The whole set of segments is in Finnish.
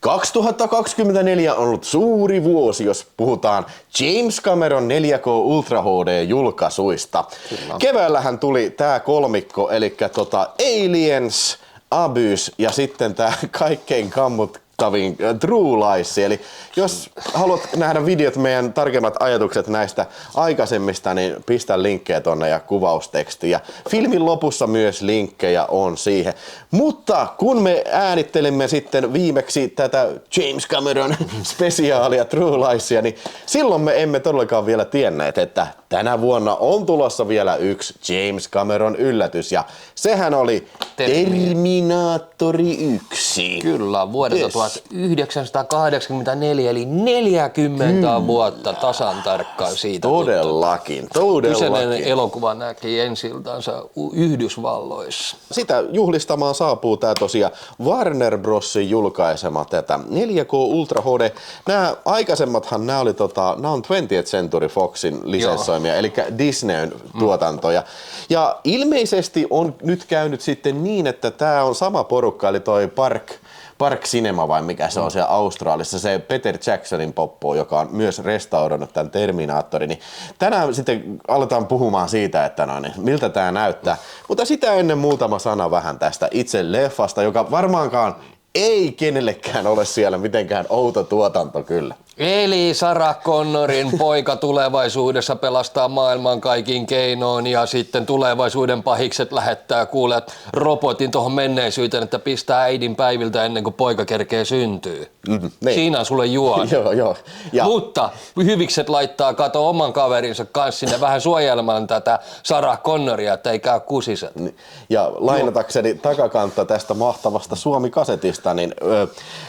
2024 on ollut suuri vuosi, jos puhutaan James Cameron 4K Ultra HD-julkaisuista. Kyllä. Keväällähän tuli tää kolmikko, eli Aliens, Abyss ja sitten tää kaikkein kammottavin True Lies. Eli jos haluat nähdä videot, meidän tarkemmat ajatukset näistä aikaisemmista, niin pistä linkkejä tonne ja kuvausteksti. Ja filmin lopussa myös linkkejä on siihen. Mutta kun me äänittelimme sitten viimeksi tätä James Cameron spesiaalia True Liesia, niin silloin me emme todellakaan vielä tienneet, että tänä vuonna on tulossa vielä yksi James Cameron yllätys. Ja sehän oli Terminaattori 1. Kyllä, vuodelta 1984, eli 40 vuotta tasan tarkkaan siitä. Todellakin. Kyseinen elokuva näki ensi-iltansa Yhdysvalloissa. Sitä juhlistamaan saapuu tää tosiaan Warner Brosin julkaisema tätä 4K Ultra HD. Nämä aikaisemmathan nämä on 20th Century Foxin lisenssoimia, eli Disneyn tuotantoja. Ja ilmeisesti on nyt käynyt sitten niin, että tää on sama porukka, eli toi Park Cinema vai mikä se on siellä Australiassa, se Peter Jacksonin poppo, joka on myös restauroinut tämän Terminaattorin, niin tänään sitten aletaan puhumaan siitä, että miltä tämä näyttää. Mutta sitä ennen muutama sana vähän tästä itse leffasta, joka varmaankaan ei kenellekään ole siellä mitenkään outo tuotanto kyllä. Eli Sarah Connorin poika tulevaisuudessa pelastaa maailman kaikin keinoin ja sitten tulevaisuuden pahikset lähettää kuulijat robotin tuohon menneisyyteen, että pistää äidin päiviltä ennen kuin poika kerkee syntyy. Niin. Siinä on sulle juoni. Joo. Ja. Mutta hyvikset laittaa kato oman kaverinsa kanssa sinne vähän suojelemaan tätä Sarah Connoria, että ei käy kusiset. Ja lainatakseni takakantta tästä mahtavasta Suomi-kasetista, niin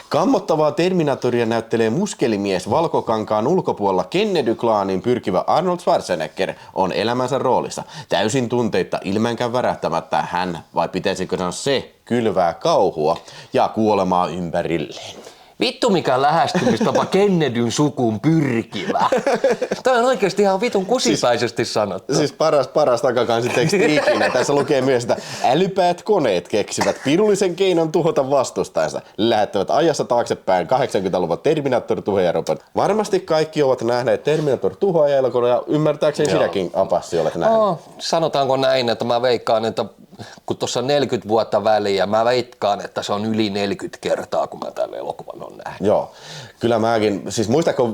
kammottavaa Terminaattoria näyttelee muskelimies valkokankaan ulkopuolella Kennedy-klaaniin pyrkivä Arnold Schwarzenegger on elämänsä roolissa. Täysin tunteita ilmäänkään värähtämättä hän, vai pitäisikö sanoa se, kylvää kauhua ja kuolemaa ympärilleen. Vittu mikä lähestymistapa Kennedyn sukuun pyrkivä. Toi on oikeesti ihan vitun kusipäisesti sanottu. Siis paras takakansi teksti ikinä. Tässä lukee myös, että älypäät koneet keksivät pirullisen keinon tuhota vastustajansa. Lähettävät ajassa taaksepäin 80-luvun Terminator tuhoajarobotit. Varmasti kaikki ovat nähneet Terminator tuhoajaelokuvan ja ymmärtääkseni sinäkin Apassi olet nähnyt. Sanotaanko näin, että mä veikkaan, että kun tuossa on 40 vuotta väliä, mä veikkaan, että se on yli 40 kertaa, kun mä tämän elokuvan on nähnyt. Joo, kyllä mäkin. Siis muistatko,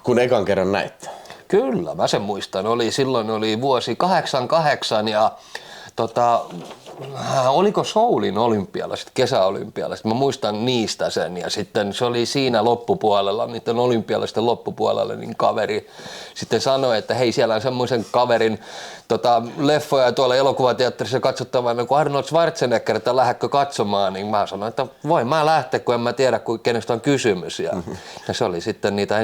kun ekan kerran näit? Kyllä, mä sen muistan. Silloin oli vuosi 88 ja oliko Soulin olympialaiset, kesäolympialaiset, mä muistan niistä sen ja sitten se oli siinä loppupuolella, niiden olympialaisten loppupuolella, niin kaveri sitten sanoi, että hei siellä on semmoisen kaverin leffoja tuolla elokuvateatterissa katsottavana kuin Arnold Schwarzenegger, että lähdekö katsomaan, niin mä sanoin, että voi mä lähteä, kun en mä tiedä kenestä on kysymys ja se oli sitten niitä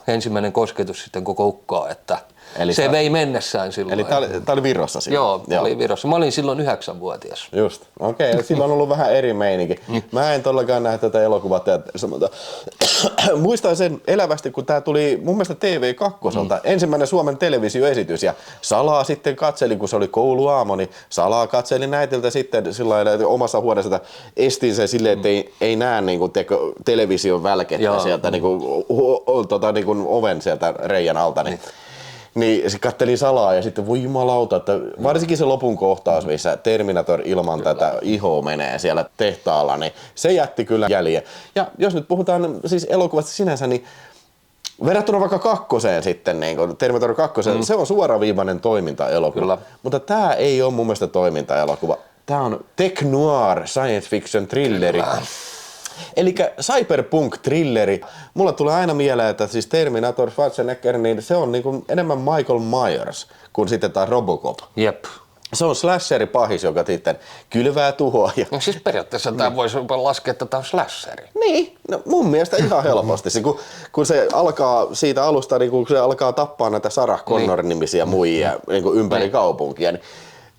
ensimmäinen kosketus sitten koko ukkoa, että eli se vei mennessään silloin. Eli tää oli Virossa silloin? Joo, oli Virossa. Mä olin silloin 9-vuotias. Just, okei. Silloin on ollut vähän eri meininki. Mä en todellakaan näe tätä elokuvateatterissa, mutta muistan sen elävästi, kun tää tuli mun mielestä TV2, ensimmäinen Suomen televisioesitys ja salaa sitten katseli, kun se oli kouluaamu, niin salaa katseli näitiltä sitten sillain omassa huoneessa, että estin sen silleen, että ei näe niinku television välkettä sieltä niinku oven sieltä reijän alta. Niin se katteli salaa ja sitten voi jumalauta, että varsinkin se lopun kohtaus, missä Terminator ilman tätä ihoa menee siellä tehtaalla, niin se jätti kyllä jäljen. Ja jos nyt puhutaan siis elokuvasta sinänsä, niin verrattuna vaikka kakkoseen sitten, niin kuin Terminator 2, se on suoraviivainen toimintaelokuva. Kyllä. Mutta tää ei ole mun mielestä toimintaelokuva. Tää on tech noir science fiction thrilleri. Eli cyberpunk-trilleri. Mulla tulee aina mieleen, että siis Terminator Schwarzenegger, niin se on niinku enemmän Michael Myers kuin sitten taas Robocop. Jep. Se on slasheri-pahis, joka sitten kylvää tuhoa. No siis periaatteessa tämä voisi laskea, että tämä on slasheri. Niin, no mun mielestä ihan helposti. Kun se alkaa siitä alusta, niin kun se alkaa tappaa näitä Sarah Connor-nimisiä muijia niin ympäri kaupunkia, niin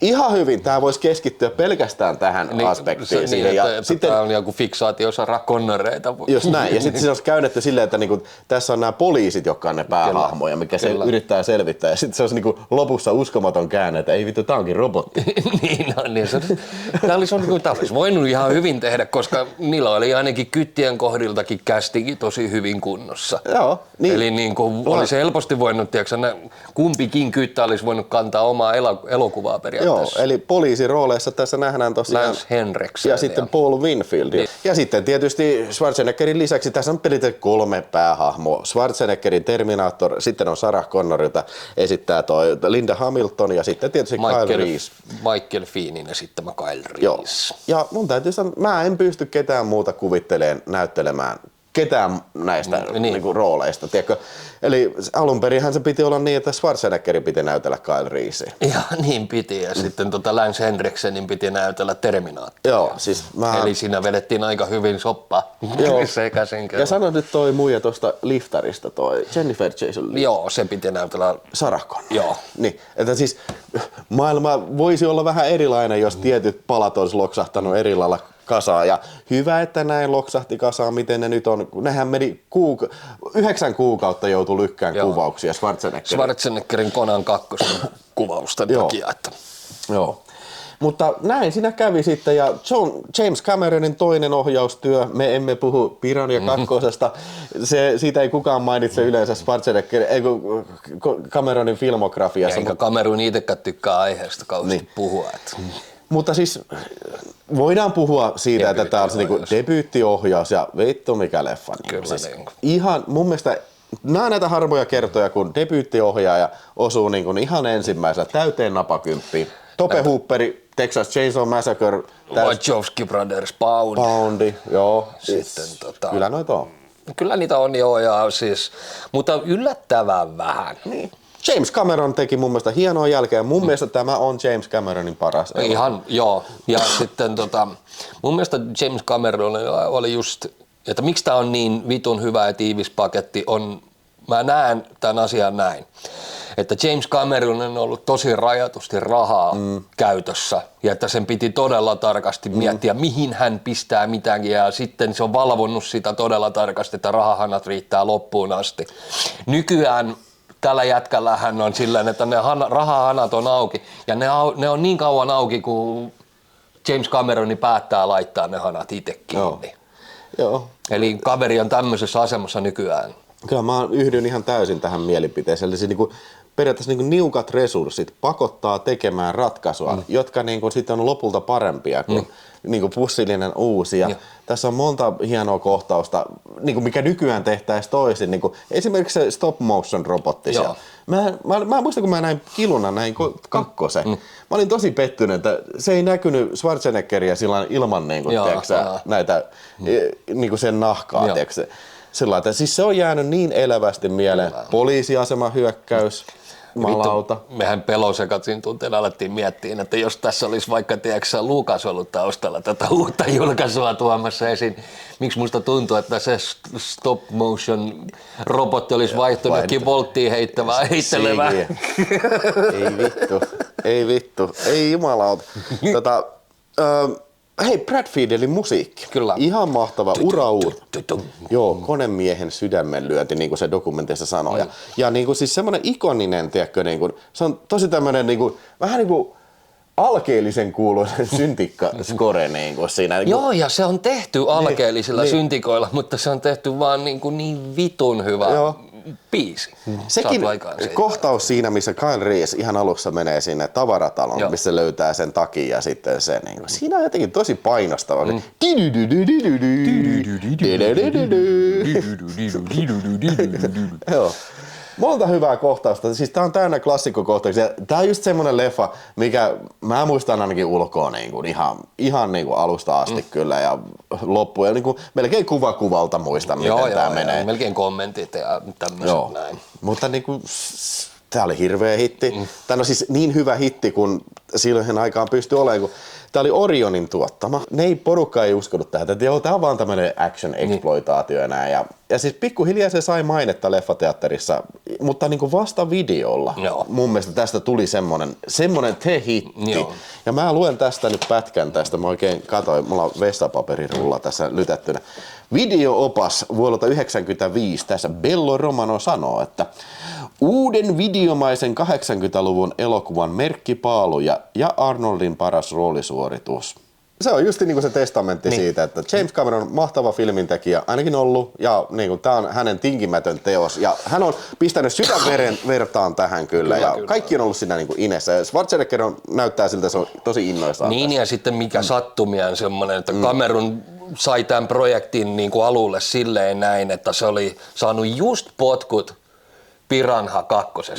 ihan hyvin tämä voisi keskittyä pelkästään tähän aspektiin. Niin, ja että sitten tämä on joku fiksaatio Sarah Connoreita. jos näin. Ja sitten se olisi käynnetty silleen, että niinku, tässä on nämä poliisit, jotka on ne päähahmoja, mikä se yrittää selvittää. Ja sitten se olisi niinku lopussa uskomaton käänne, että ei vittu, tämä onkin robotti. Niin on. Niin tämä olisi voinut ihan hyvin tehdä, koska niillä oli ainakin kyttien kohdiltakin kästikin tosi hyvin kunnossa. Joo. Niin. Eli niin kuin olisi helposti voinut, tiedätkö, kumpikin kyttä olisi voinut kantaa omaa elokuvaa periaatteessa. Joo, eli poliisirooleissa tässä nähdään tosiaan Lance Henriksen ja sitten Paul Winfield. Niin. Ja sitten tietysti Schwarzeneggerin lisäksi tässä on pelitä 3 päähahmoa. Schwarzeneggerin Terminator, sitten on Sarah Connor, jota esittää toi Linda Hamilton ja sitten tietysti Kyle Reese. Michael Fiinin esittämä Kyle Reese. Joo. Ja mun täytyy sanoa, mä en pysty ketään muuta kuvitteleen näyttelemään ketään näistä niinku rooleista, tiedätkö? Eli alunperinhän se piti olla niin, että Schwarzeneggerin piti näytellä Kyle Reesea. Ja niin piti, ja sitten Lance Henriksenin piti näytellä Terminaattoria. Joo, siis Eli siinä vedettiin aika hyvin soppaa. Sekaisin. Ja sano nyt toi muija tuosta liftarista, toi Jennifer Jason Leigh. Joo, se piti näytellä Sarah Connor. Joo. Niin, että siis maailma voisi olla vähän erilainen, jos tietyt palat olisi loksahtanut eri lailla kasaan. Ja hyvä, että näin loksahti kasaan, miten ne nyt on. Nehän meni 9 kuukautta joutui lykkään kuvauksia Schwarzeneggerin Conan 2 kuvausten takia. Että. Joo. Mutta näin siinä kävi sitten, ja James Cameronin toinen ohjaustyö, me emme puhu Piranha 2, siitä ei kukaan mainitse yleensä Cameronin filmografiassa. Eikä Cameron itsekään tykkää aiheesta kauheasti puhua. Että. Mutta siis voidaan puhua siitä, että tämä on niinku debyyttiohjaus ja vittu mikä leffa. Kyllä siis niin. Ihan mun mielestä näitä harvoja kertoja, kun debyyttiohjaaja osuu niinku ihan ensimmäisellä täyteen napakymppiin. Tobe Hooperi, Texas Chainsaw Massacre, Wachowski Brothers, Poundi, joo. Sitten kyllä noita on. Kyllä niitä on joo, ja siis, mutta yllättävän vähän. Niin. James Cameron teki mun mielestä hienoa jälkeä. Mun mielestä tämä on James Cameronin paras. Ihan, joo. Ja sitten mun mielestä James Cameron oli just, että miksi tää on niin vitun hyvä ja tiivis paketti, mä näen tämän asian näin. Että James Cameron on ollut tosi rajatusti rahaa käytössä ja että sen piti todella tarkasti miettiä, mihin hän pistää mitäkin, ja sitten se on valvonnut sitä todella tarkasti, että rahahanat riittää loppuun asti. Nykyään tällä jätkällä hän on silleen, että ne rahahanat on auki ja ne on niin kauan auki, kun James Cameroni päättää laittaa ne hanat itse kiinni. Joo. Eli kaveri on tämmöisessä asemassa nykyään. Kyllä mä yhdyn ihan täysin tähän mielipiteeseen. Eli siis periaatteessa niukat resurssit pakottaa tekemään ratkaisua, jotka sitten on lopulta parempia kuin pussillinen uusi. Ja tässä on monta hienoa kohtausta, mikä nykyään tehtäisiin toisin. Esimerkiksi se stop motion robotti. Mä muistan, kun mä näin kiluna näin kakkosen. Mä olin tosi pettynyt, että se ei näkynyt Schwarzeneggeria ilman näitä sen nahkaa. Sillä että siis se on jäänyt niin elävästi mieleen. Poliisiasema hyökkäys, malauta. Mehän Pelosekatin tunteena alettiin miettiä, että jos tässä olisi vaikka Lukas ollut taustalla tätä uutta julkaisua tuomassa esiin, miksi musta tuntuu, että se stop motion robotti olisi vaihtunutkin volttiin heittelemään. Ei vittu, ei jumalauta. Hei, Brad Fiedelin musiikki. Kyllä. Ihan mahtava ura-uur. Joo, konemiehen sydämenlyönti, niin kuin se dokumentissa sanoo. Ja niin kuin siis semmoinen ikoninen, tiedätkö, niin kuin, se on tosi tämmöinen niin kuin, vähän niin kuin alkeellisen kuuluinen syntikka-skore niin kuin siinä. Niin kuin. Joo, ja se on tehty alkeellisilla syntikoilla, mutta se on tehty vaan niin vitun hyvä biisi. Sekin kohtaus siinä, missä Kyle Reese ihan alussa menee sinne tavaratalon, missä löytää sen takin ja sitten se, niin siinä on jotenkin tosi painostava. Joo. Monta hyvää kohtausta. Siis tää on täynnä klassikkokohtauksia. Tää on just semmonen leffa, mikä mä muistan ainakin ulkoa ihan niin kuin alusta asti kyllä ja loppuun. Ja niin kuin melkein kuva kuvalta muistan, miten tää menee. Melkein kommentit ja tämmöiset näin. Mutta niin kuin Tää oli hirveä hitti. Tää on siis niin hyvä hitti, kun silloin aikaan pystyi olemaan, kun tää oli Orionin tuottama. Porukka ei uskonut tähän, että joo, tää on vaan tämmönen action-exploitaatio enää. Ja siis pikkuhiljaa se sai mainetta leffateatterissa, mutta niin kuin vasta videolla. Joo. Mun mielestä tästä tuli semmonen te-hitti. Joo. Ja mä luen tästä nyt pätkän tästä. Mä oikein katsoin, mulla on vessapaperirulla tässä lytättynä. Video-opas vuodelta 1995. Tässä Bello Romano sanoo, että uuden videomaisen 80-luvun elokuvan merkkipaaluja ja Arnoldin paras roolisuoritus. Se on just niin se testamentti siitä, että James Cameron on mahtava filmintekijä, ainakin ollut, ja niin tämä on hänen tinkimätön teos. Ja hän on pistänyt sydänvertaan tähän kyllä, ja kaikki on ollut siinä niin inessä. Schwarzenegger näyttää siltä, että se on tosi innoissaan. Niin, ja sitten mikä sattumia semmoinen, että Cameron sai tämän projektin niin kuin alulle silleen näin, että se oli saanut just potkut Piranha 2.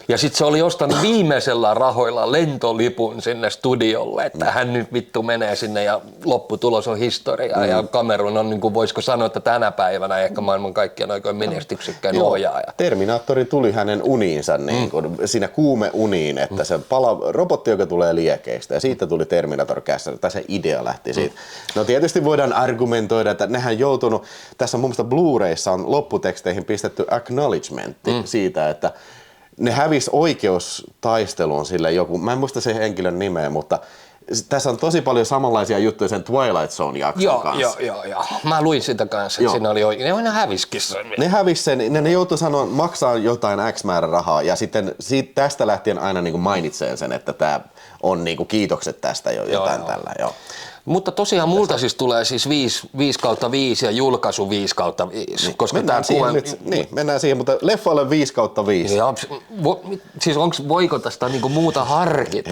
Ja sitten se oli ostanut viimeisellä rahoilla lentolipun sinne studiolle, että hän nyt vittu menee sinne ja lopputulos on historiaa. Ja Cameron on, niin kuin voisiko sanoa, että tänä päivänä ehkä maailman kaikkien aikojen menestyksekkäin ohjaaja. Terminaattori tuli hänen uniinsa, niin kuin, siinä kuumeuniin, että se robotti, joka tulee liekeistä, ja siitä tuli Terminator käsissä, tai se idea lähti siitä. No tietysti voidaan argumentoida, että nehän joutunut, tässä mun mielestä Blu-rayssa on lopputeksteihin pistetty acknowledgementti siitä, että ne hävisi oikeustaisteluun sille joku, mä en muista sen henkilön nimeä, mutta tässä on tosi paljon samanlaisia juttuja sen Twilight Zone-jakson kanssa. Joo. Mä luin sitä kanssa, että siinä oli oikein. Ne häviskin sen. Ne hävisi sen, ne joutui sanoa maksaa jotain X määrä rahaa ja sitten tästä lähtien aina niin kuin mainitsee sen, että tämä on niin kuin kiitokset tästä jotain tällä. Joo. Mutta tosiaan multa siis tulee siis 5/5 ja julkaisu 5/5. Koska mennään siihen nyt, mennään siihen, mutta leffalle 5/5. Ja, siis voiko tästä niinku muuta harkita?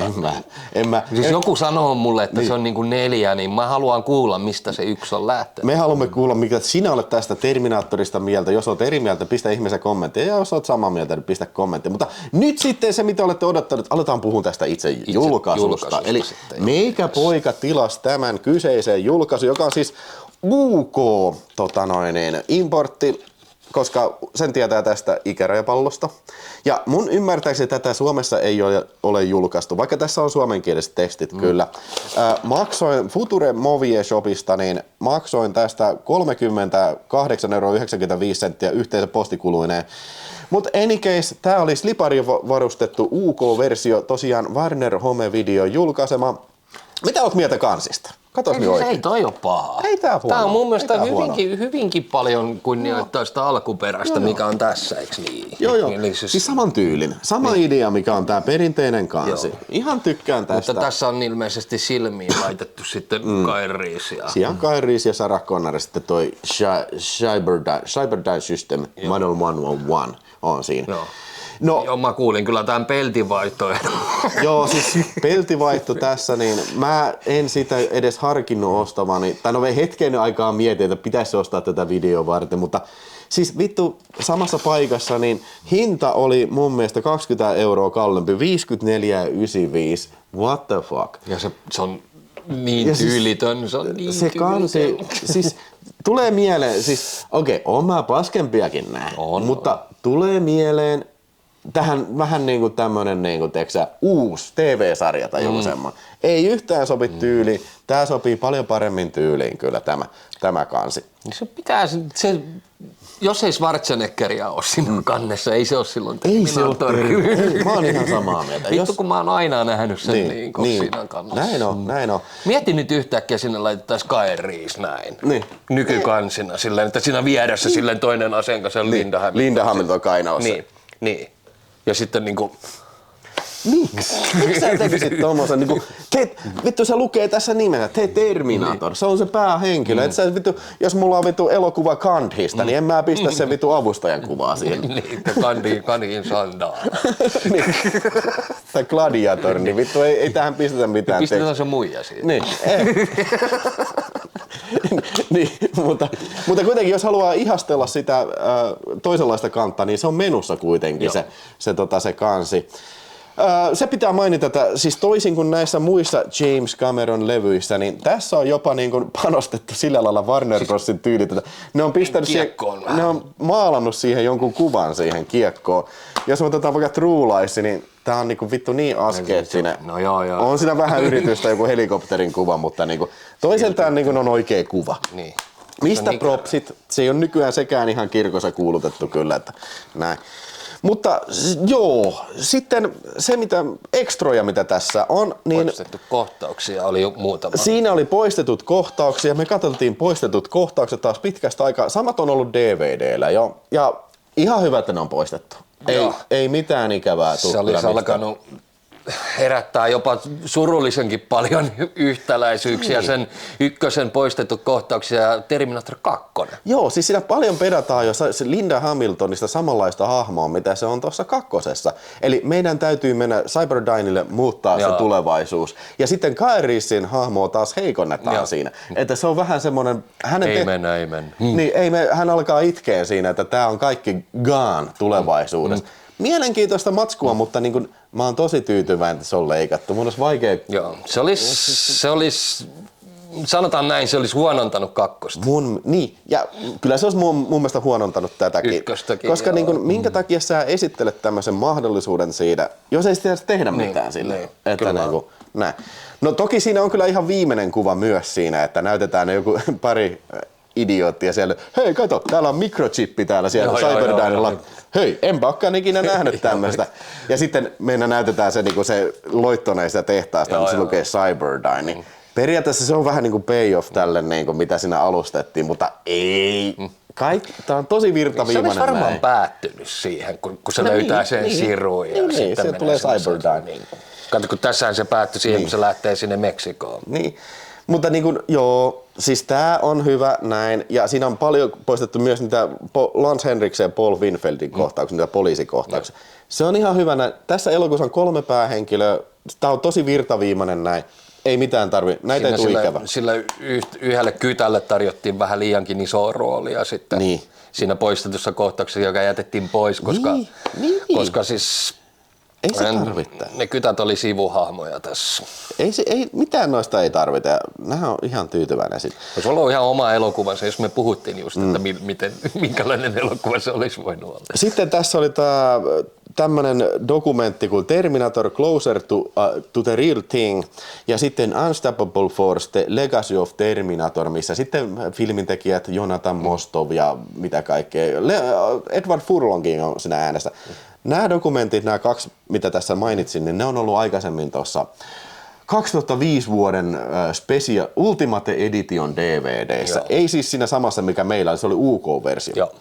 En mä. Siis joku sanoo mulle, että se on niinku 4, niin mä haluan kuulla, mistä se 1 on lähtenyt. Me haluamme kuulla, mikä sinä olet tästä Terminaattorista mieltä. Jos olet eri mieltä, pistä ihmisen kommentteja. Ja jos olet samaa mieltä, niin pistä kommentteja. Mutta nyt sitten se, mitä olette odottaneet, aletaan puhua tästä itse julkaisusta. Eli meikä poika tilasi tämän kyseisen julkaisu, joka on siis UK importti, koska sen tietää tästä ikärajapallosta. Ja mun ymmärtääkseni tätä Suomessa ei ole julkaistu, vaikka tässä on suomenkieliset tekstit kyllä. Maksoin Future Movie Shopista, niin maksoin tästä 38,95 € yhteensä postikuluineen. Mutta any case, tää oli slipari varustettu UK-versio, tosiaan Warner Home Video julkaisema. Mitä oot mieltä kansista? Katos nyt oikein. Ei toi ole paha. Ei tää huono. Tää on mun mielestä hyvinkin paljon kunnioittaa sitä alkuperäistä, mikä on tässä, eikö niin? Joo. Siis saman tyylin. Sama idea, mikä on tää perinteinen kansi. Joo. Ihan tykkään tästä. Mutta tässä on ilmeisesti silmiin laitettu sitten Kyle Reese. Siellä Kyle Reese ja Sarah Connor, sitten toi Cyberdyne System Model 101 on siinä. Joo, mä kuulin kyllä tämän peltivaihtoehdon. Joo, siis peltivaihto tässä, niin mä en sitä edes harkinnut ostavani. Tai no hetken aikaa mietin, että pitäisi ostaa tätä videoa varten, mutta siis vittu samassa paikassa, niin hinta oli mun mielestä 20 € kalliimpi, 54,95. What the fuck? Ja se on niin tyylitön, se on niin se kansi, siis tulee mieleen, siis on mä paskempiakin näin, mutta tulee mieleen tähän vähän niinku tämmönen niinku uusi TV-sarja tai joku semmoinen. Ei yhtään sopi tyyliin. Tää sopii paljon paremmin tyyliin kyllä tämä kansi. Se pitää jos ei Schwarzeneggeria ole siinä kannessa, ei se ole silloin Terminator. Mä oon ihan samaa mieltä. Vittu kun mä oon aina nähnyt sen niin siinä kannassa. Näin on. Mieti nyt yhtäkkiä sinne laitettaisiin Kyle Reese näin. Nykykansina silleen, että siinä vieressä silleen toinen aseen kanssa on Linda Hamilton. Linda Hamilton kainaussa. Niin. Ja sitten niinku miksi sä tekisit tommosen niinku vittu se lukee tässä nimellä Terminator. Se on se päähenkilö. Et sä vittu jos mulla on vittu elokuva Gandhista, niin en mä pistä sen vittu avustajan kuvaa siihen. Niin, Gandhin sandaa. Niin. Tai Gladiator, niin vittu ei tähän pistetä mitään. Pistetään se muija siihen. Niin. Niin, mutta kuitenkin jos haluaa ihastella sitä toisenlaista kantta, niin se on menussa kuitenkin se kansi. Se pitää mainita, että siis toisin kuin näissä muissa James Cameron levyissä, niin tässä on jopa niin kuin panostettu sillä lailla Warner Brosin tyylit, että ne on pistänyt ne on maalannut siihen jonkun kuvan siihen kiekkoon. Jos me otetaan vaikka True Lies, niin tää on niinku vittu niin askeettinen. No joo. On siinä vähän yritystä joku helikopterin kuva, mutta niinku toiseltaan niinku on oikea kuva. Niin. Mistä propsit? Se ei ole nykyään sekään ihan kirkossa kuulutettu kyllä, että näin. Mutta joo, sitten se mitä ekstroja mitä tässä on, niin Poistettu kohtauksia oli jo muutama. siinä oli poistetut kohtauksia. Me katsottiin poistetut kohtaukset taas pitkästä aikaa. Samat on ollut DVD:llä jo. Ja ihan hyvä, että ne on poistettu. Ei mitään ikävää tule. Se olisi alkanut herättää jopa surullisenkin paljon yhtäläisyyksiä sen ykkösen poistettu kohtauksia ja Terminator 2. Joo, siis siinä paljon pedataan jo se Linda Hamiltonista samanlaista hahmoa, mitä se on tuossa kakkosessa. Eli meidän täytyy mennä Cyberdynelle muuttaa se tulevaisuus. Ja sitten Kyle Reesein hahmoa taas heikonnetaan siinä. Että se on vähän semmoinen... Ei mennä. Niin, hän alkaa itkeä siinä, että tämä on kaikki gone tulevaisuudessa. Mielenkiintoista matskua, mutta niin kun, mä oon tosi tyytyväinen, että se on leikattu. Mun olisi vaikea... Joo, se olisi sanotaan näin, se olisi huonontanut kakkosta. Niin, ja kyllä se olisi mun mielestä huonontanut tätäkin. Ykköstäkin, koska niin kun, minkä takia sä esittelet tämmöisen mahdollisuuden siitä, jos ei sitä tehdä mitään sille. Niin, että niin kun, näin. No toki siinä on kyllä ihan viimeinen kuva myös siinä, että näytetään ne joku pari idioottia siellä. Hei, kato, täällä on mikrochippi täällä siellä Cyberdynella. Hei, enpä olekaan ikinä nähnyt tämmöistä. Ja sitten meidän näytetään se, niin se loittoneista tehtaasta, mutta se lukee Cyberdyne. Periaatteessa se on vähän niin kuin payoff tälle, niin kuin mitä siinä alustettiin, mutta ei. Tämä on tosi virtaviivainen. Se olisi varmaan päättynyt siihen, kun se löytää sen sirun. Ja niin, se tulee Cyberdyne. Kato, kun tässähän se päättyi siihen, kun se lähtee sinne Meksikoon. Niin. Mutta niin kuin, joo, siis tää on hyvä näin, ja siinä on paljon poistettu myös niitä Lance Henriksen ja Paul Winfeldin kohtauksia, niitä poliisikohtauksia. Se on ihan hyvä näin. Tässä elokuvassa on 3 päähenkilöä, tää on tosi virtaviimainen näin. Ei mitään näitä ei tule ikävä. Sillä yhdelle kytälle tarjottiin vähän liiankin isoa roolia sitten siinä poistetussa kohtauksessa, joka jätettiin pois, koska siis... Ei se tarvitse. Ne kytät oli sivuhahmoja tässä. Ei, mitään noista ei tarvita. Nämähän on ihan tyytyväinen siitä. Olisi ollut ihan oma elokuvansa, jos me puhuttiin just, että minkälainen elokuva se olisi voinut olla. Sitten tässä oli tämmöinen dokumentti kuin Terminator Closer to the Real Thing ja sitten Unstoppable Force, The Legacy of Terminator, missä sitten filmintekijät Jonathan Mostov ja mitä kaikkea. Edward Furlongin on siinä äänessä. Nämä dokumentit, nämä 2, mitä tässä mainitsin, niin ne on ollut aikaisemmin tuossa 2005 vuoden Special Ultimate Edition DVD:ssä. Ei siis siinä samassa, mikä meillä oli, se oli UK-versio. Joo.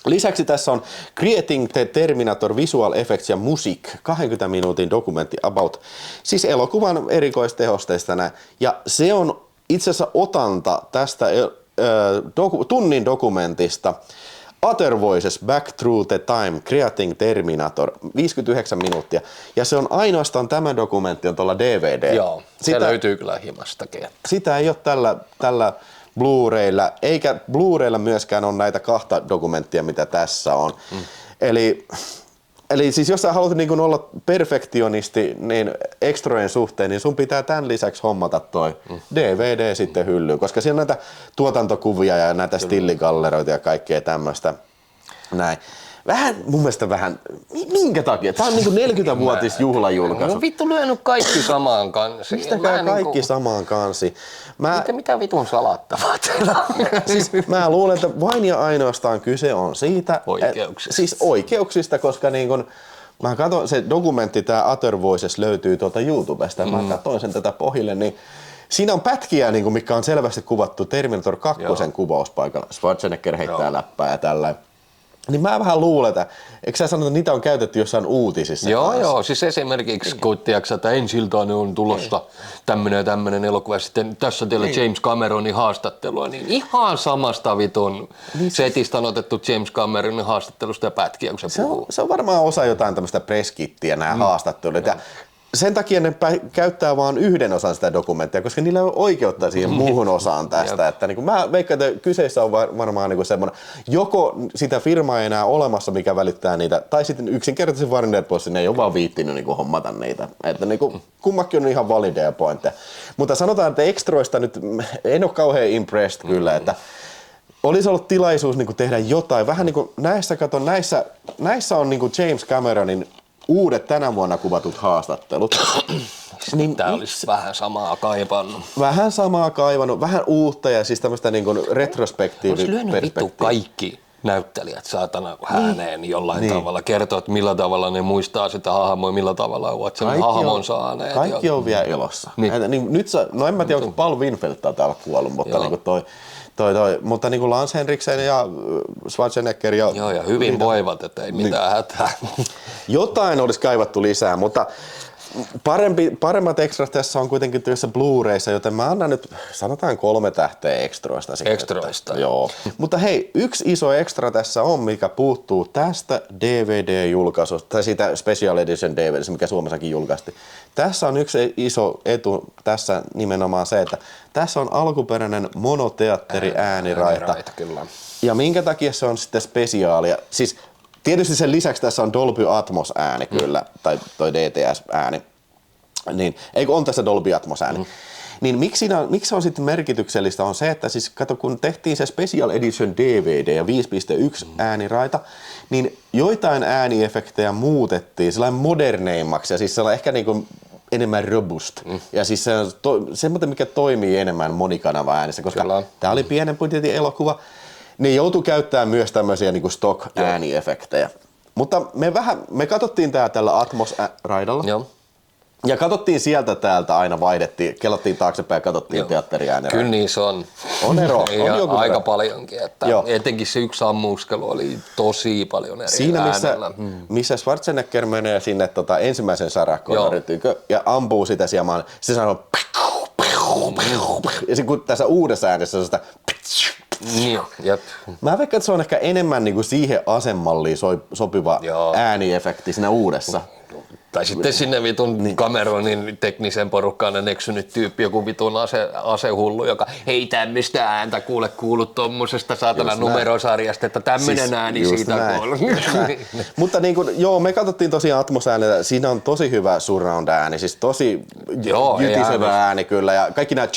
Lisäksi tässä on Creating the Terminator Visual Effects ja Music, 20 minuutin dokumentti about, siis elokuvan erikoistehosteista näin. Ja se on itse asiassa otanta tästä tunnin dokumentista, Other Voices Back Through the Time, Creating Terminator, 59 minuuttia. Ja se on ainoastaan tämä dokumentti on tuolla DVD. Joo, se löytyy kyllä himastakin. Sitä ei ole tällä Blu-raylla, eikä Blu-raylla myöskään ole näitä 2 dokumenttia, mitä tässä on. Eli siis jos sä haluat niin olla perfektionisti niin ekstrojen suhteen, niin sun pitää tämän lisäksi hommata toi DVD sitten hyllyyn, koska siellä on näitä tuotantokuvia ja näitä stilligalleroita ja kaikkea tämmöistä. Näin. Mun mielestä minkä takia? Tää on niinku 40-vuotis juhlajulkaisu. No vittu lyönyt kaikki samaan kansiin. Mistäkään kaikki samaan kansiin? Mitä vitun salattavaa teillä on? Siis mä luulen, että vain ja ainoastaan kyse on siitä. Oikeuksista. Siis oikeuksista, koska niin kun, mä katson, se dokumentti, tää Other Voices löytyy tuolta YouTubesta, mä katsoin sen tätä pohjille, niin siinä on pätkiä, niin kuin, mikä on selvästi kuvattu Terminator 2 kuvauspaikalla. Schwarzenegger heittää läppää ja tällä. Niin mä vähän luulen, että eikö sä sanota, että niitä on käytetty jossain uutisissa? Joo, siis esimerkiksi kun tiedätkö, että ensi iltaani on tulossa tämmönen ja tämmönen elokuva, ja sitten tässä teillä James Cameronin haastattelua, niin ihan samasta vitun setistä on otettu James Cameronin haastattelusta ja pätkiä, kun se puhuu. Se on varmaan osa jotain tämmöistä presskittiä, nämä haastattelut. Ja sen takia ne käyttää vain yhden osan sitä dokumenttia, koska niillä ei ole oikeutta siihen muuhun osaan tästä. Että niin kuin mä veikkaan, että kyseessä on varmaan niin kuin semmoinen, joko sitä firmaa ei enää olemassa, mikä välittää niitä, tai sitten yksinkertaisesti Warner Bros. Ne ei ole vaan viittinyt niin kuin hommata niitä. Että niin kuin, kummakin on ihan valideja pointteja. Mutta sanotaan, että ekstroista nyt en ole kauhean impressed kyllä, että olisi ollut tilaisuus niin kuin tehdä jotain. Vähän niin kuin näissä on niin kuin James Cameronin uudet tänä vuonna kuvatut haastattelut. Niin tää olisi vähän samaa kaivannut. Vähän samaa kaivannut, vähän uutta ja siis tämmöistä niin kuin Olisi lyönyt vittu kaikki näyttelijät saatana ääneen jollain tavalla. Kertoo, että millä tavalla ne muistaa sitä hahmoa, millä tavalla ovat sen hahmon saaneet. Kaikki on vielä elossa. Niin, nyt no en mä tiedä, onko Paul Winfeldt täällä kuollut, mutta niin kuin mutta niin kuin Lance Henriksen ja Schwarzenegger ja... Joo, ja hyvin voivat, että ei mitään hätää. Jotain olisi kaivattu lisää, mutta paremmat ekstrat tässä on kuitenkin työssä Blu-rayssa, joten mä annan nyt, sanotaan 3 tähteä ekstroista. Ekstroista. Joo. Mutta hei, yksi iso ekstra tässä on, mikä puuttuu tästä DVD-julkaisusta, tai siitä Special Edition DVD, mikä Suomessakin julkaistiin. Tässä on yksi iso etu tässä nimenomaan se, että tässä on alkuperäinen monoteatteri ääniraita. Kyllä. Ja minkä takia se on sitten spesiaalia? Siis tietysti sen lisäksi tässä on Dolby Atmos ääni kyllä, tai toi DTS ääni. Niin, eikö on tässä Dolby Atmos ääni? Niin miksi se on sitten merkityksellistä on se, että siis kato kun tehtiin se Special Edition DVD ja 5.1 ääniraita, niin joitain ääniefektejä muutettiin sellainen moderneimmaksi ja siis sellainen ehkä niin kuin enemmän robust. Ja siis se on semmoinen, mikä toimii enemmän monikanava äänessä, koska tämä oli pienen budjetin elokuva. Ne joutuu käyttämään myös tämmöisiä niin kuin stock-ääniefektejä. Mutta me katsottiin tää tällä Atmos-raidalla. Joo. Ja katsottiin sieltä täältä aina vaihdettiin, kellattiin taaksepäin ja katsottiin teatteriääniraita. Kyllä niissä on. On ero. On aika paljonkin. Että etenkin se yksi ammuskelu oli tosi paljon eri siinä äänellä. missä Schwarzenegger menee sinne ensimmäisen sarakkoon ja ampuu sitä siemaan, se sanoo ja kun tässä uudessa äänessä on sitä Mä veikkaan, että se on ehkä enemmän niinku siihen asemalliin sopiva ääniefekti siinä uudessa. Tai sitten sinne vitun Cameronin teknisen porukkaan eksynyt tyyppi, joku vitun asehullu, joka ei tämmöistä ääntä kuulu tommosesta saatana numerosarjasta, että tämmöinen siis ääni siitä kuuluu. Mutta niin kuin, me katsottiin tosiaan Atmos-äänetä, siinä on tosi hyvä surround-ääni, siis tosi jytisevä ääni kyllä ja kaikki nämä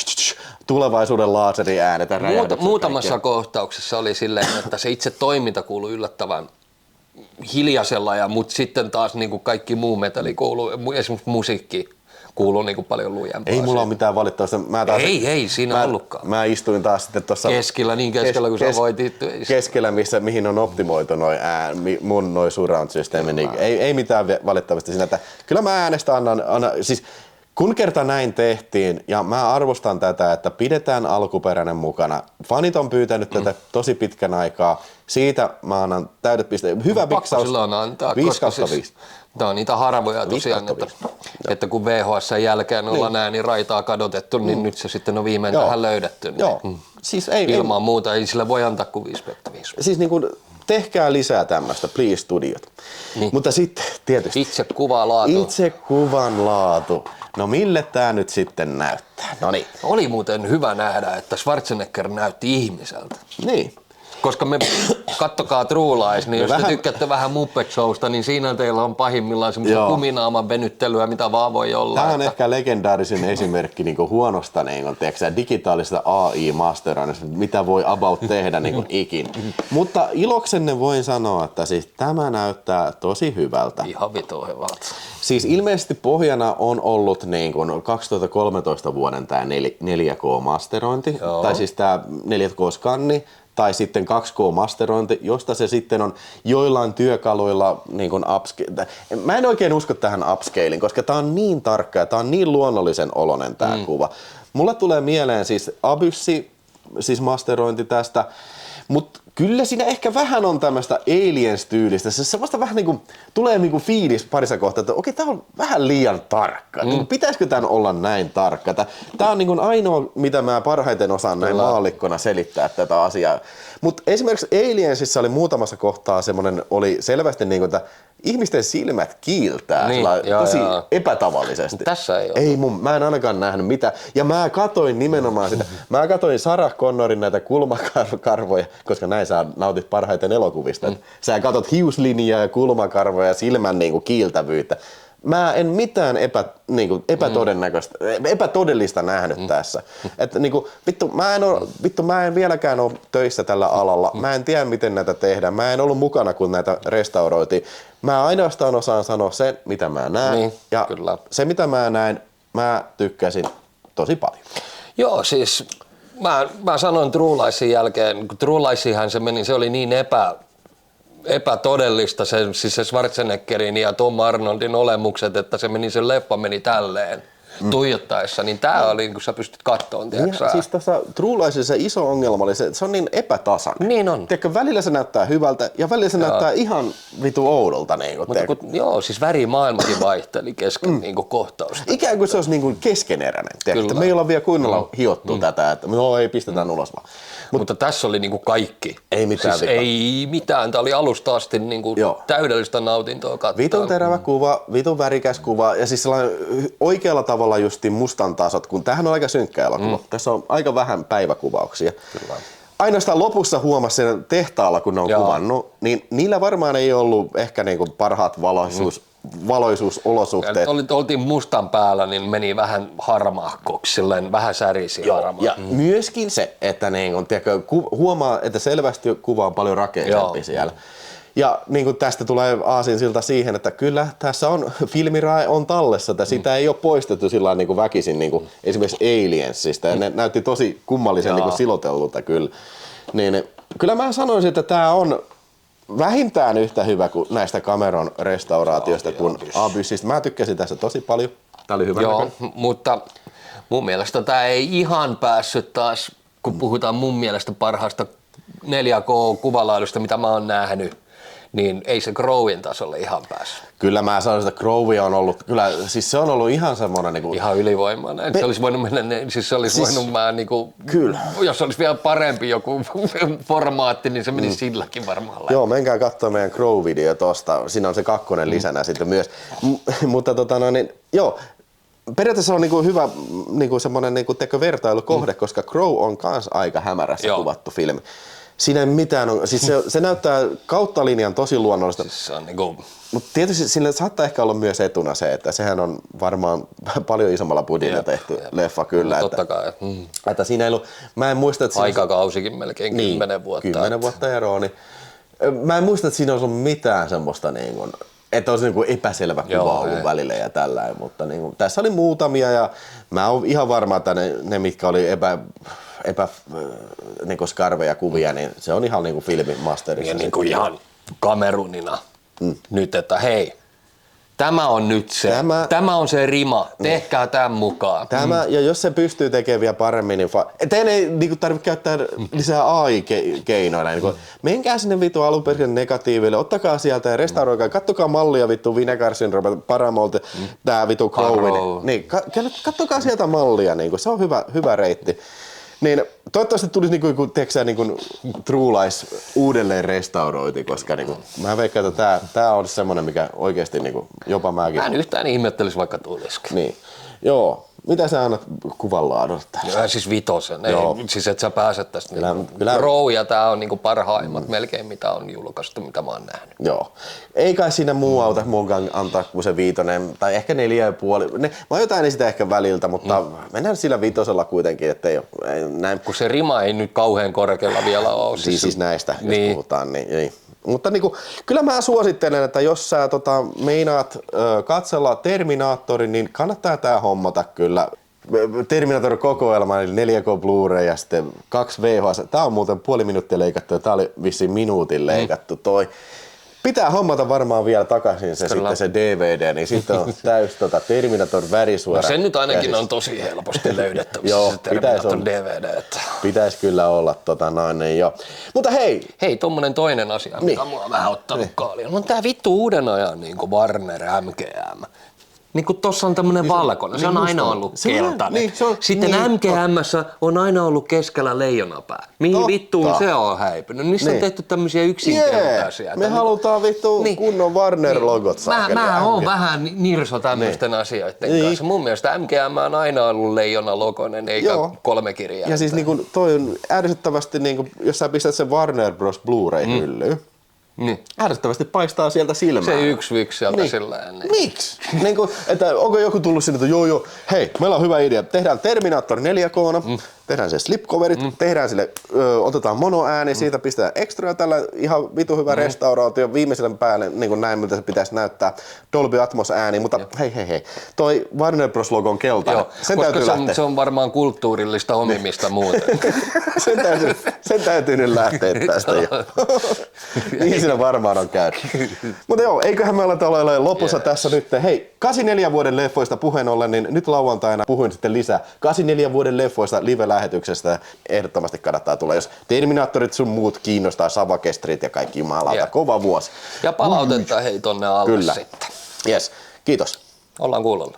tulevaisuuden laaseriäänet ja räjähdykset. Muutamassa kohtauksessa oli silleen, että se itse toiminta kuului yllättävän hiljaisella, mutta sitten taas niin kuin kaikki muu metalli kuuluu, esimerkiksi musiikki kuuluu niin kuin paljon lujempaa. Ei mulla ole mitään valittavasta. Ei siinä ollutkaan. Mä istuin taas sitten tuossa keskellä, niin keskellä kuin sä voit itse. Keskellä, mihin on optimoitu mun surround-systeemi. Niin ei mitään valittavasta siinä. Että kyllä mä äänestä annan siis kun kerta näin tehtiin, ja mä arvostan tätä, että pidetään alkuperäinen mukana. Fanit on pyytänyt tätä tosi pitkän aikaa. Siitä mä annan täydet pisteet. Hyvä miksaus. 5/5. Tämä on niitä harvoja tosiaan, että kun VHS jälkeen ollaan ääniraitaa kadotettu, niin nyt se sitten on viimein tähän löydetty. Joo. Siis ilman muuta ei sillä voi antaa kuin 5/5. Siis niin kuin, tehkää lisää tämmöistä, please studiot. Niin. Mutta sitten tietysti itse kuvan laatu. No mille tää nyt sitten näyttää? Noniin. Oli muuten hyvä nähdä, että Schwarzenegger näytti ihmiseltä. Niin. Koska me, kattokaa True Lies, niin jos te tykkäätte vähän Muppet Showsta, niin siinä teillä on pahimmillaan semmoista kuminaaman venyttelyä, mitä vaan voi olla. Tämä on ehkä legendaarisin esimerkki niin huonosta digitaalista AI-masteroinnista, mitä voi about tehdä ikin. Mutta iloksenne voin sanoa, että siis tämä näyttää tosi hyvältä. Ihan vitun hyvältä. Siis ilmeisesti pohjana on ollut niin kuin 2013 vuoden tämä 4K-masterointi, tai siis tämä 4K-skanni, tai sitten 2K-masterointi, josta se sitten on joillain työkaluilla niin kuin Mä en oikein usko tähän upscaling, koska tää on niin tarkka ja tää on niin luonnollisen oloinen tää kuva. Mulle tulee mieleen siis Abyssi, siis masterointi tästä, mutta Kyllä siinä ehkä vähän on tämmöistä Aliens-tyylistä. Se vasta vähän niinku, tulee niinku fiilis parissa kohtaa, että okei, tää on vähän liian tarkka. Niinku, pitäisikö tän olla näin tarkka? Tää on niinku ainoa, mitä mä parhaiten osaan näin maallikkona selittää tätä asiaa. Mutta esimerkiksi Aliensissa oli muutamassa kohtaa semmonen, oli selvästi niinku, että ihmisten silmät kiiltää tosi epätavallisesti. Tässä ei ole. Mä en ainakaan nähnyt mitään. Ja mä katoin nimenomaan sitä. Mä katoin Sarah Connorin näitä kulmakarvoja, koska näin sä nautit parhaiten elokuvista. Sä katot hiuslinjaa ja kulmakarvoja ja silmän niinku kiiltävyyttä. Mä en mitään epätodennäköistä, epätodellista nähnyt tässä. Että niinku, mä en vieläkään ole töissä tällä alalla. Mä en tiedä, miten näitä tehdään. Mä en ollut mukana, kun näitä restauroitiin. Mä ainoastaan osaan sanoa sen, mitä mä näen. Niin, ja kyllä. se, mitä mä näin, mä tykkäsin tosi paljon. Joo, siis mä sanoin True Liesin jälkeen, kun True Liesihan se meni, se oli niin epätodellista, siis se Schwarzeneggerin ja Tom Arnoldin olemukset, että se leffa meni tälleen tuijottaessa, niin tää oli, kun sä pystyt kattoon, tiedätkö? Siis tässä True Liesissa se iso ongelma oli se on niin epätasainen. Niin on. Tiedätkö, välillä se näyttää hyvältä ja välillä se näyttää ihan vitu oudolta. Siis värimaailmakin vaihteli kesken kohtausta. Ikään kuin se olisi keskeneräinen. Tiedätkö, me ei olla vielä kunnolla hiottu tätä, että ei pistetään ulos vaan. Mutta tässä oli kaikki. Ei mitään siis ei mitään. Tämä oli alusta asti täydellistä nautintoa katsoa. Vitun terävä kuva, vitun värikäs kuva ja siis sellainen oikealla tavalla justiin mustan tasot, kun tämähän on aika synkkä elokuva. Tässä on aika vähän päiväkuvauksia. Kyllä. Ainoastaan lopussa huomasi sen tehtaalla, kun ne on kuvannut, niin niillä varmaan ei ollut ehkä parhaat valoisuusolosuhteet. Oltiin mustan päällä, niin meni vähän harmahkoksi, silleen vähän särisi harmaa. Ja myöskin se, että tiedätkö, huomaa, että selvästi kuva on paljon rakeellisempi siellä. Ja tästä tulee aasinsilta siihen, että kyllä tässä on filmirae on tallessa, että sitä ei ole poistettu sillä väkisin esimerkiksi Aliensista. Ja ne näytti tosi kummallisen silotellulta kyllä. Niin, kyllä mä sanoisin, että tämä on vähintään yhtä hyvä kuin näistä Cameron restauraatioista kuin Abyssista. Mä tykkäsin tässä tosi paljon. Tää oli hyvä näköinen. Mutta mun mielestä tää ei ihan päässyt taas, kun puhutaan mun mielestä parhaasta 4K-kuvalaadusta, mitä mä oon nähnyt, niin ei se Crowin tasolle ihan päässyt. Kyllä mä sanoisin, että Crowe on ollut, kyllä, siis se on ollut ihan semmoinen ihan ylivoimainen. Se olisi voinut mennä, kyllä. Jos olisi vielä parempi joku formaatti, niin se menisi silläkin varmaan läpi. Joo, menkää katsoa meidän Crowe-video tosta, siinä on se 2 lisänä sitten myös. Mutta joo. Periaatteessa on hyvä semmoinen vertailukohde, koska Crowe on kans aika hämärässä kuvattu filmi. Siinä ei mitään, siis se näyttää kautta linjan tosi luonnollista. Siis se on mutta tietysti sillä saattaa ehkä olla myös etuna se, että sehän on varmaan paljon isommalla budjetilla tehty leffa kyllä. Totta kai. Että siinä ei ollut, mä en muista, että aikakausikin melkein 10 vuotta. 10 vuotta eroa, niin mä en muista, että siinä olisi ollut mitään semmoista että olisi epäselvä kuva ollut välillä ja tällä, mutta tässä oli muutamia ja mä oon ihan varma, että ne mitkä oli skarveja kuvia, niin se on ihan filmimasterissa. Ja ihan Kamerunina nyt, että hei, tämä on nyt se, tämä on se rima, tehkää tämän mukaan. Ja jos se pystyy tekemään vielä paremmin, niin teidän ei tarvitse käyttää lisää AI-keinoina. Menkää sinne vittu alunperin negatiiville, ottakaa sieltä ja restauroikaa, kattokaa mallia vittu Vinegar Syndrome, Paramount, tää vittu Crowin. Niin, kattokaa sieltä mallia, se on hyvä reitti. Niin, toivottavasti tulisi True Lies uudelleen restauroiti, koska mä veikkaan, että tää on semmonen, mikä oikeesti jopa mäkin. Mä en yhtään ihmettelisi, vaikka tulisikin. Niin. Joo. Mitä sä annat kuvan laadusta? Siis 5. Siis et sä pääset tästä. Crowe ja tää on parhaimmat melkein mitä on julkaistu, mitä mä oon nähnyt. Joo. Ei kai siinä muu auta munkaan antaa kuin se 5 tai ehkä 4,5. Mä jotain sitä ehkä väliltä, mutta mennään sillä 5 kuitenkin, ettei näin. Kun se rima ei nyt kauhean korkealla vielä ole. Siis näistä, jos puhutaan, niin. Mutta kyllä mä suosittelen, että jos sä meinaat katsella Terminaattorin, niin kannattaa tää hommata kyllä. Terminator-kokoelma, eli 4K Blu-ray ja sitten 2 VHS. Tää on muuten puoli minuuttia leikattu ja tää oli vissiin minuutin leikattu toi. Pitää hommata varmaan vielä takaisin se, sitten se DVD, niin sitten on täys Terminator värisuora. No se nyt ainakin käsissä. on tosi helposti löydettävissä. Joo, se pitäisi Terminator olla. DVD. Että. Pitäisi kyllä olla niin jo. Mutta Hei, tommonen toinen asia, mikä mua on vähän ottanut kaaliin. No tää vittu uuden ajan niinku Warner MGM. Niinku tossa on tämmönen valkoinen, se on aina ollut keltainen. Sitten MGM:ssä on aina ollut keskellä leijonapää. Mihin vittuun se on häipynyt? Niissä on tehty tämmöisiä yksinkertaisia. Me halutaan vittu kunnon Warner-logot Mä oon vähän nirso tämmöisten asioiden kanssa. Mun mielestä MGM on aina ollut leijona-logoinen eikä 3 kirjaa. Ja siis niinku toi on ärsyttävästi, niinku, jos sä pistät sen Warner Bros. Blu-ray-hyllyyn, niin. ärsyttävästi paistaa sieltä silmää. Se yksi sieltä silleen. Niin. Miksi? Niinku, että onko joku tullut sinne, että joo, hei, meillä on hyvä idea. Tehdään Terminator 4K:na, tehdään se slipcoverit, tehdään sille, otetaan monoääni, siitä pistetään extra tällä ihan vitu hyvä restauraatio, viimeisellä päälle, niin kuin näin, miltä se pitäisi näyttää, Dolby Atmos ääni, mutta hei, toi Warner Bros. Logo on keltainen. Joo, sen koska täytyy lähteä. Se on varmaan kulttuurillista omimista muuten. sen täytyy nyt lähteä tästä jo. Niin siinä varmaan on käynyt. Mutta joo, eiköhän me olla lopussa tässä nyt. Hei, 84 vuoden leffoista puheen ollen, niin nyt lauantaina puhuin sitten lisää 84 vuoden leffoista live-lähetyksestä. Ehdottomasti kannattaa tulla, jos Terminaattorit sun muut kiinnostaa, Savakestrit ja kaikki jumalauta. Kova vuosi. Ja palautetta hei tonne alle Kyllä. sitten. Yes, kiitos. Ollaan kuulolla.